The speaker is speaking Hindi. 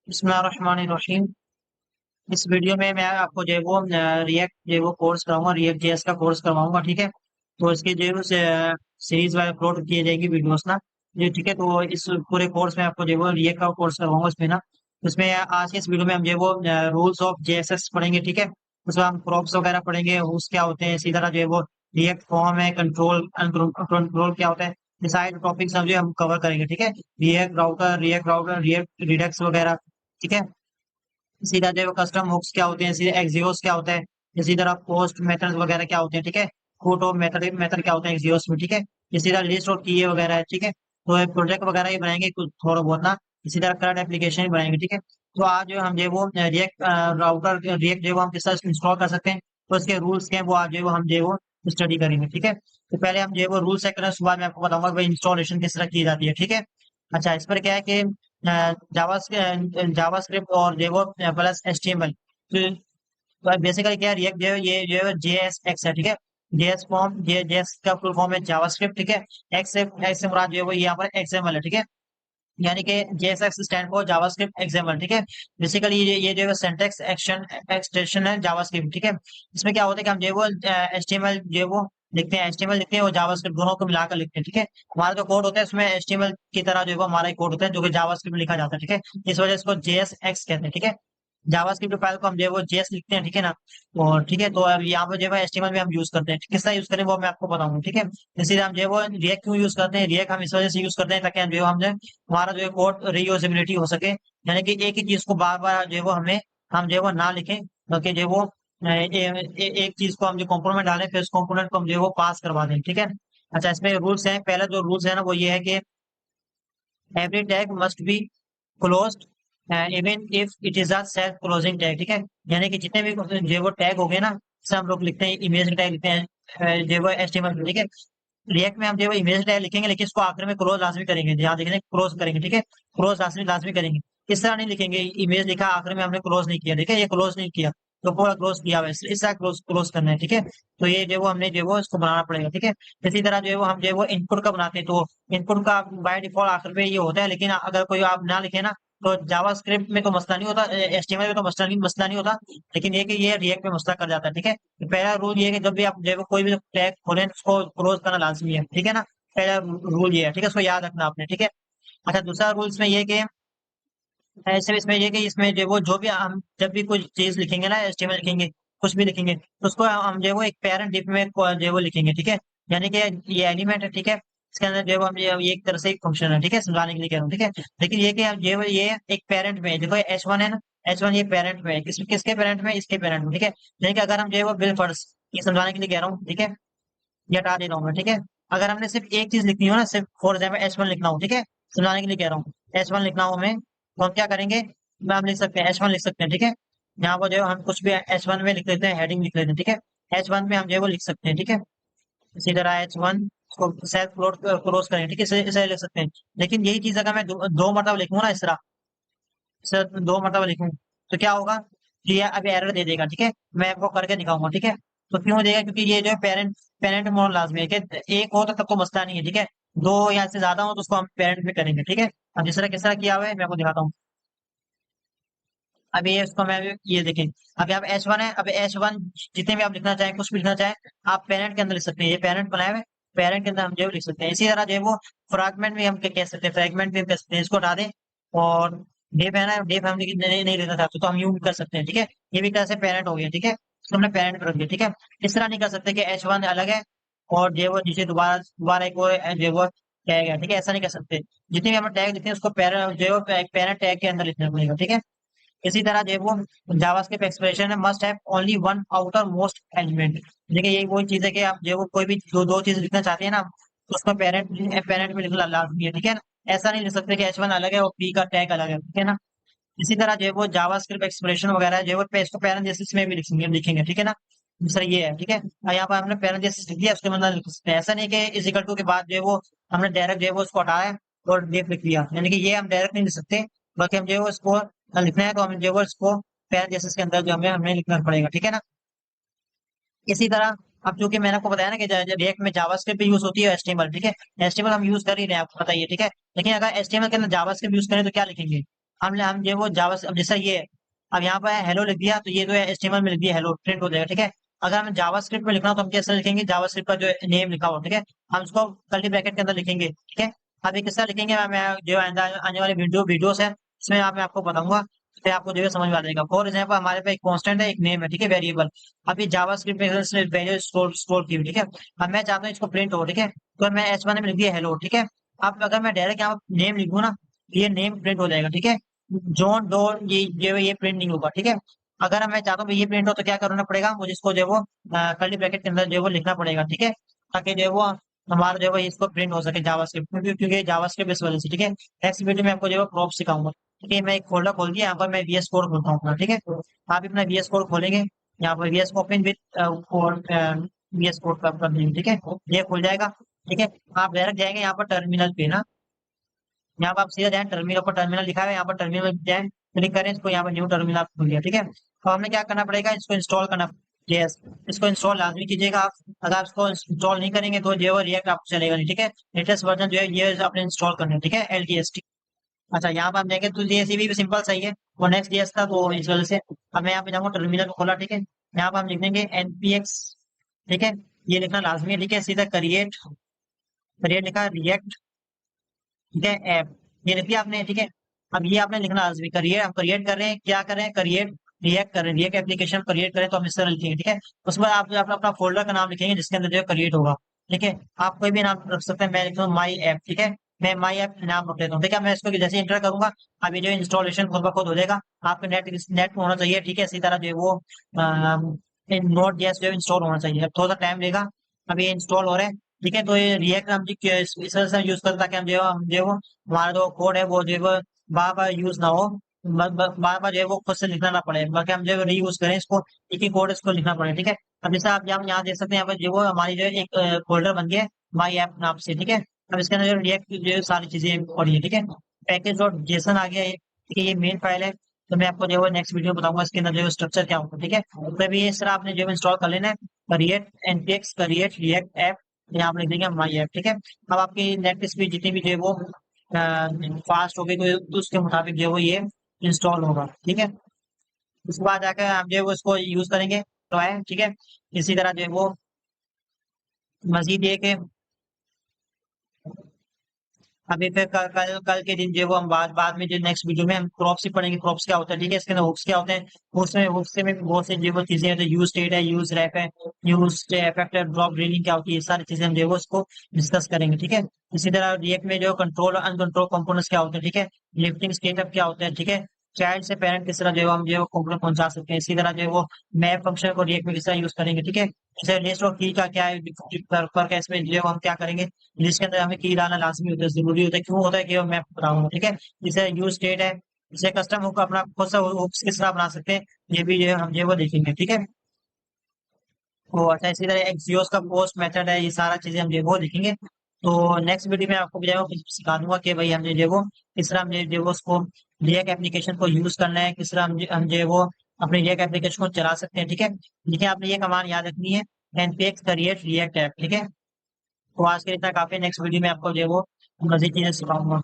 बिस्मिल्लाहिर्रहमानिर्रहीम। इस वीडियो में मैं आपको जो है वो रिएक्ट जो है वो कोर्स कराऊंगा, रिएक्ट जेएस का कोर्स करवाऊंगा। ठीक है, तो इसके जो है वो सीरीज वाइज अपलोड किए जाएंगी वीडियोस ना। ये ठीक है, तो इस पूरे कोर्स में आपको जो है वो रिएक्ट का कोर्स करवाऊंगा इसमें ना। उसमें आज के इस वीडियो में हम जो है वो रूल्स ऑफ जेएसएस पढ़ेंगे। ठीक है, उसमें हम प्रॉप्स वगैरह पढ़ेंगे, रूल्स क्या होते हैं, इसी तरह जो है वो रिएक्ट फॉर्म है, कंट्रोल कंट्रोल क्या होता है, ये सारे टॉपिक्स हम जो है हम कवर करेंगे। ठीक है, रिएक्ट राउटर रिएक्ट रिडक्स वगैरह। ठीक है, इसी तरह जो कस्टम हुक्स क्या होते हैं, इसी एक्सियोस क्या होता है, इसी तरह पोस्ट मेथड वगैरह क्या होते हैं। ठीक है, फोटो मेथड मेथड क्या होते हैं एक्सियोस में। ठीक है, इसी तरह लिस्ट और की वगैरह है। ठीक है, तो प्रोजेक्ट वगैरह ही बनाएंगे कुछ थोड़ा बहुत ना। इसी तरह करंट एप्लीकेशन ही बनाएंगे। ठीक है, तो आज जो हम जो है वो रिएक्ट राउटर रिएक्ट जो है वो हम किस तरह इंस्टॉल कर सकते हैं, तो इसके रूल्स क्या है वो आज जो है वो हम जो है वो स्टडी करेंगे। ठीक है, तो पहले हम जो है वो रूल्स चेक करें, उसके बाद मैं आपको बताऊंगा कि भाई इंस्टॉलेशन किस तरह की जाती है। ठीक है, अच्छा, इस पर क्या है कि जावास्क्रिप्ट और जेवो प्लस एचटीएमएल। तो बेसिकली क्या है, रिएक्ट जो है ये जो है जेएसएक्स है। ठीक है, जेएस फॉर्म जेएस का फुल फॉर्म है जावास्क्रिप्ट। ठीक है, एक्स से मुराद जो है वो यहाँ पर एक्सएमएल है। ठीक है, यानी कि JSX stand for JavaScript XML. ठीक है, बेसिकली ये जो है सिंटैक्स एक्शन एक्सटेंशन है जावास्क्रिप्ट। ठीक है, इसमें क्या होता है कि हम जो है वो एचटीएमएल जो है वो लिखते हैं, एचटीएमएल लिखते हैं और जावास्क्रिप्ट दोनों को मिलाकर लिखते हैं। ठीक है, हमारा जो कोड होता है उसमें एचटीएमएल की तरह जो है वो हमारा कोड होता है जो कि जावास्क्रिप्ट में लिखा जाता है। ठीक है, इस वजह से इसको जेएसएक्स कहते हैं। ठीक है, जावास्क्रिप्ट फाइल को हम जो है वो जेएस लिखते हैं। ठीक है ना, और ठीक है, तो अब यहाँ पर जो है एचटीएमएल भी हम यूज करते हैं। किस तरह यूज करें वो मैं आपको बताऊंगा। ठीक है, इसीलिए हम जो है वो रिएक्ट क्यों यूज करते हैं, रिएक्ट हम इस वजह से यूज करते हैं ताकि हम जो है हमारा जो है कोड रीयूजेबिलिटी हो सके, यानी कि एक ही चीज को बार बार जो है वो हम जो है वो ना लिखें, बल्कि जो है वो एक चीज को हम जो कंपोनेंट डालें फिर उस कंपोनेंट को हम जो है वो पास करवा दें। ठीक है, अच्छा, इसमें रूल्स हैं। पहला जो रूल्स है ना वो ये है कि every tag must be closed even if it is a self closing tag. ठीक है, यानी कि जितने भी जो है वो टैग हो गए ना, जैसे हम लोग लिखते हैं इमेज टैग लिखते हैं जो है वो एचटीएमएल। ठीक है, रिएक्ट में हम जो है इमेज टैग लिखेंगे लेकिन इसको आखिर में क्लोज लाजमी करेंगे, ध्यान देखेंगे क्लोज करेंगे। ठीक है, क्लोज लाजमी लाजमी करेंगे, इस तरह नहीं लिखेंगे इमेज लिखा आखिर में हमने क्लोज नहीं किया। ठीक है, ये क्लोज नहीं किया तो पूरा क्लोज किया हुआ है, इस तरह क्लोज क्लोज करना है। ठीक है, तो ये जो है वो हमने जो है वो इसको बनाना पड़ेगा। ठीक है, इसी तरह जो है वो हम जो है वो इनपुट का बनाते हैं, तो इनपुट का बाय डिफॉल्ट आखिर में ये होता है, लेकिन अगर कोई आप ना लिखे ना तो जावास्क्रिप्ट में तो मसला नहीं होता, एचटीएमएल में तो मसला नहीं होता, लेकिन ये कि ये रिएक्ट में मसला कर जाता है। ठीक है, तो पहला रूल ये है कि जब भी आप जो है वो कोई भी टैग खोलें तो उसको क्लोज करना लाजमी है। ठीक है ना, पहला रूल ये है। ठीक है, इसको याद रखना आपने। ठीक है, अच्छा, दूसरा रूल इसमें ये है कि ऐसे इसमें ये कि इसमें जो है वो जो भी हम जब भी कोई चीज लिखेंगे ना, एचटीएमएल लिखेंगे, कुछ भी लिखेंगे तो उसको हम जो है वो एक पेरेंट डिफ में जो है वो लिखेंगे। ठीक है, यानी कि ये एलिमेंट है। ठीक है, इसके अंदर जो है वो हम ये एक तरह से एक फंक्शन है। ठीक है, समझाने के लिए कह रहा हूँ। ठीक है, लेकिन ये कि हम जो है ये एक पेरेंट में है, देखो H1 है ना, H1 ये पेरेंट में है, किसके पेरेंट में, इसके पेरेंट में। ठीक है, यानी कि अगर हम जो है वो बिल फर्स्ट, ये समझाने के लिए कह रहा हूँ। ठीक है, ये हटा दे रहा हूँ मैं। ठीक है, अगर हमने सिर्फ एक चीज लिखनी हो ना, सिर्फ फॉर एग्जाम्पल H1 लिखना हो, ठीक है, समझाने के लिए कह रहा हूँ, H1 लिखना हो हमें, तो हम क्या करेंगे, हम लिख सकते हैं H1 लिख सकते हैं। ठीक है, यहाँ पर जो है हम कुछ भी H1 में लिख लेते हैं, हेडिंग लिख लेते हैं। ठीक है, H1 में हम जो है वो लिख सकते हैं। ठीक है, इसी तरह H1 को सेल्फ क्लोज करेंगे। ठीक है, इसे लिख सकते हैं, लेकिन यही चीज अगर मैं दो मतलब लिखूंगा ना, इस तरह से दो मतलब लिखूं तो क्या होगा कि ये अभी एरर दे देगा। ठीक है, मैं आपको करके दिखाऊंगा। ठीक है, तो क्यों देगा, क्योंकि ये जो है पेरेंट पेरेंट मोड लाजमी है कि एक हो तो तब तो मसला नहीं है। ठीक है, दो या से ज्यादा हो तो उसको हम पेरेंट में करेंगे। ठीक है, अब जिस तरह किस तरह किया हुआ है मैं आपको दिखाता हूँ। अभी ये उसको मैं ये देखें, अभी आप H1 है, अभी H1 जितने भी आप लिखना चाहें, कुछ भी लिखना चाहें, आप पेरेंट के अंदर लिख सकते हैं, ये पेरेंट बनाए हुए पेरेंट के अंदर हम जो है लिख सकते हैं। इसी तरह जो है वो फ्रैगमेंट भी हम कह सकते हैं, फ्रैगमेंट भी हम कह सकते हैं, इसको हटा दें और डेफ है ना, डेफ हम नहीं लिखना चाहते तो हम यूं भी कर सकते हैं। ठीक है, ये भी तरह से पेरेंट हो गया। ठीक है, इसको हमने पेरेंट पे रख दिया। ठीक है, इस तरह नहीं कर सकते कि H1 अलग है और जो है वो नीचे दोबारा दोबारा एक वो जो है वो टैग है। ठीक है, ऐसा नहीं कर सकते, जितने भी हम टैग लिखते हैं उसको पेरेंट जो है वो पेरेंट टैग के अंदर लिखना पड़ेगा। ठीक है, इसी तरह जो है वो जावास्क्रिप्ट एक्सप्रेशन है must have only one outer most element. देखिए यही वही चीज है कि आप जो है वो कोई भी दो चीज लिखना चाहते हैं ना, तो उसका पेरेंट पेरेंट में लिखना लाजमी है। ठीक है ना, ऐसा नहीं लिख सकते कि H1 अलग है और P का टैग अलग है। ठीक है ना, इसी तरह जो है वो जावास्क्रिप्ट एक्सप्रेशन वगैरह जो है वो इसको पैरेंथेसिस में भी लिखेंगे। ठीक है ना, दूसरा ये है। ठीक है, और यहाँ पर हमने पैरेंथेसिस लिख दिया, उसके मतलब लिख सकते हैं, ऐसा नहीं कि इज इक्वल टू के बाद जो है वो हमने डायरेक्ट जो है वो उसको हटाया और डेफ लिख दिया, यानी कि ये हम डायरेक्ट नहीं लिख सकते, बल्कि हम जो है वो इसको लिखना है तो हम जो है वो इसको पैरेंथेसिस के अंदर जो हमें हमें लिखना पड़ेगा। ठीक है ना, इसी तरह अब चूंकि मैंने आपको बताया ना कि रिएक्ट में जावास्क्रिप्ट भी यूज होती है, एचटीएमएल। ठीक है, एचटीएमएल हम यूज कर ही रहे हैं, आपको पता ही है। ठीक है, लेकिन अगर एचटीएमएल के अंदर जावास्क्रिप्ट यूज करें तो क्या लिखेंगे, हम जो है वो जावा, अब जैसा ये है, अब यहाँ पर हेलो लिख दिया तो ये जो है एचटीएमएल में लिख दिया हेलो, प्रिंट हो जाएगा, ठीक है। अगर हमें जावास्क्रिप्ट में लिखना हो तो हम कैसे लिखेंगे, जावास्क्रिप्ट का जो नेम लिखा हो, ठीक है, हम उसको कर्ली ब्रैकेट के अंदर लिखेंगे, ठीक है। अब ये किस तरह लिखेंगे, मैं जो आने वाले वीडियोस है इसमें मैं आपको बताऊंगा, फिर आपको जो है समझ में आ जाएगा। फॉर एग्जाम्पल हमारे पे एक कांस्टेंट है, एक नेम है, ठीक है, वेरिएबल। अभी जावास्क्रिप्ट में इसने वैल्यू स्टोर की हुई, ठीक है। अब मैं चाहता हूँ इसको प्रिंट हो, ठीक है, तो मैं H1 में लिख दिया हेलो, ठीक है। अब अगर मैं डायरेक्ट यहाँ नेम लिखूँ ना, ये नेम प्रिंट हो जाएगा, ठीक है। जॉन डो, ये प्रिंट नहीं होगा, ठीक है। अगर मैं चाहता हूँ कि ये प्रिंट हो तो क्या करना पड़ेगा मुझे, इसको जो है वो कर्ली ब्रैकेट के अंदर जो है वो लिखना पड़ेगा, ठीक है, ताकि जो है वो हमारा जो है वो इसको प्रिंट हो सके जावास्क्रिप्ट, क्योंकि जावास्क्रिप्ट इस वजह से, ठीक है। नेक्स्ट वीडियो में आपको जो है प्रॉप सिखाऊंगा, ठीक है। मैं एक फोल्डर खोल दिया, यहाँ पर मैं VS कोड खोलता हूँ अपना, ठीक है। आप अपना VS कोड खोलेंगे, यहाँ पर VS open with code, VS code का कर देंगे, ठीक है, ये खुल जाएगा, ठीक है। आप डायरेक्ट जाएंगे यहाँ पर टर्मिनल पे ना, यहाँ पर आप सीधा जाए टर्मिनल पर, टर्मिनल लिखा है यहाँ पर, टर्मिनल में जाए, क्लिक करें इसको, यहाँ पर न्यू टर्मिनल आप खुल गया, ठीक है। तो हमने क्या करना पड़ेगा, इसको इंस्टॉल करना, यस, इसको इंस्टॉल लाजमी कीजिएगा आप। अगर आप इसको इंस्टॉल नहीं करेंगे तो जो है रिएक्ट आपको चलेगा नहीं, ठीक है। लेटेस्ट वर्जन जो है ये आपने इंस्टॉल करना है, ठीक है, LTST। अच्छा, यहाँ पर हम देखें तो JCB भी सिंपल सही है, वो नेक्स्ट JS था तो इस वजह से। अब मैं यहाँ पे जाऊँगा, टर्मिनल को खोला, ठीक है। यहाँ पर हम लिख देंगे NPX, ठीक है, ये लिखना लाजमी है, ठीक है। सीधा क्रिएट, क्रिएट लिखा, रिएक्ट, ठीक है, ऐप, ये लिख दिया आपने, ठीक है। अब ये आपने लिखना लाजमी, क्रिएट, हम क्रिएट कर रहे हैं, क्या कर रहे हैं, क्रिएट रिएक्ट कर रहे हैं, रिएक्ट एप्लीकेशन क्रिएट करें तो हम इस तरह लिखेंगे, ठीक है। उसके बाद आप अपना अपना फोल्डर का नाम लिखेंगे जिसके अंदर जो है क्रिएट होगा, ठीक है। आप कोई भी नाम रख सकते हैं, मैं लिखता हूँ माई ऐप, ठीक है, मैं माई ऐप नाम रख लेता हूँ, ठीक है। मैं इसको जैसे इंटर करूंगा, अभी जो इंस्टॉलेशन खुद ब खुद हो जाएगा। आपके नेट होना चाहिए, ठीक है, इसी तरह जो है वो नोट जेएस जो इंस्टॉल होना चाहिए, अब थोड़ा सा टाइम लेगा, अभी ये इंस्टॉल हो रहा है, ठीक है। तो ये रिएक्ट हम इस तरह से यूज करते हैं ताकि हम जो है वो हमारा जो कोड है वो जो है वो बार बार यूज ना हो, बार बार जो है वो खुद से लिखना ना पड़े, बल्कि हम जो है रीयूज करें इसको, एक ही कोड इसको लिखना पड़े, ठीक है। अब जैसे आप यहाँ देख सकते हैं, यहाँ पर जो वो हमारी जो है एक फोल्डर बन गया है माई ऐप नाम से, ठीक है। अब इसके अंदर जो रिएक्ट जो है सारी चीजें पड़ी है, ठीक है। पैकेज डॉट जेसन आ गया है, ठीक है, ये मेन फाइल है। तो मैं आपको जो है नेक्स्ट वीडियो में बताऊंगा इसके अंदर जो स्ट्रक्चर क्या होगा, ठीक है। तो अभी इस तरह आपने जो इंस्टॉल कर लेना है, create npx create react app, यहाँ आप लिख देंगे माई ऐप, ठीक है। अब आपकी नेट स्पीड जितनी भी जो है वो फास्ट होगी तो उसके मुताबिक जो है वो ये इंस्टॉल होगा, ठीक है। उसके बाद जाकर आप जो है वो इसको यूज करेंगे तो है, ठीक है। इसी तरह जो है वो मजीद ये कि अभी फिर कल के दिन जो है वो हम बाद में जो नेक्स्ट वीडियो में हम क्रॉप्स ही पढ़ेंगे, क्रॉप्स क्या होता है, ठीक है। इसके अंदर हुक्स क्या होते हैं, हुक्स में भी बहुत सी जो वो चीजें हैं, तो यूज स्टेट है, यूज रैप है, यूज इफेक्ट है, ड्रॉप रीडिंग क्या होती है, ये सारी चीजें हम जो है वो इसको डिस्कस करेंगे, ठीक है। इसी तरह रिएक्ट में जो कंट्रोल और अनकंट्रोल कंपोनेंट्स क्या होते हैं, ठीक है, लिफ्टिंग स्टेटअप क्या होता है, ठीक है, चाइल्ड से पेरेंट किस तरह जो है हम जो है कंपोनेंट पहुंचा सकते हैं। इसी तरह जो है वो मैप फंक्शन को रिएक्ट में किस तरह यूज करेंगे, ठीक है। जैसे लिस्ट और की का क्या है फर्क है, इसमें जो है हम क्या करेंगे, जिसके अंदर हमें की लाना लाजमी होता है, जरूरी होता है, क्यों होता है कि मैं बताऊंगा, ठीक है। जैसे यूज स्टेट है, जैसे कस्टम हुक अपना खुद से हुक्स किस तरह बना सकते हैं, ये भी जो है हम जो है वो देखेंगे, ठीक है। तो अच्छा, इसी तरह एक्सियोस का पोस्ट मेथड है, ये सारा चीजें हम जो है वो देखेंगे। तो नेक्स्ट वीडियो में आपको जो है वो सिखा दूंगा कि भाई हमने जो है वो किस तरह हमने जो है वो उसको रिएक्ट एप्लीकेशन को यूज करना है, किस तरह हम जो है वो अपने रिएक्ट एप्लीकेशन को चला सकते हैं, ठीक है। देखिए, आपने ये कमांड याद रखनी है, npx क्रिएट रिएक्ट ऐप, ठीक है। तो आज के लिए इतना काफी है, नेक्स्ट वीडियो में आपको जो है वो मजीद चीजें सिखाऊंगा।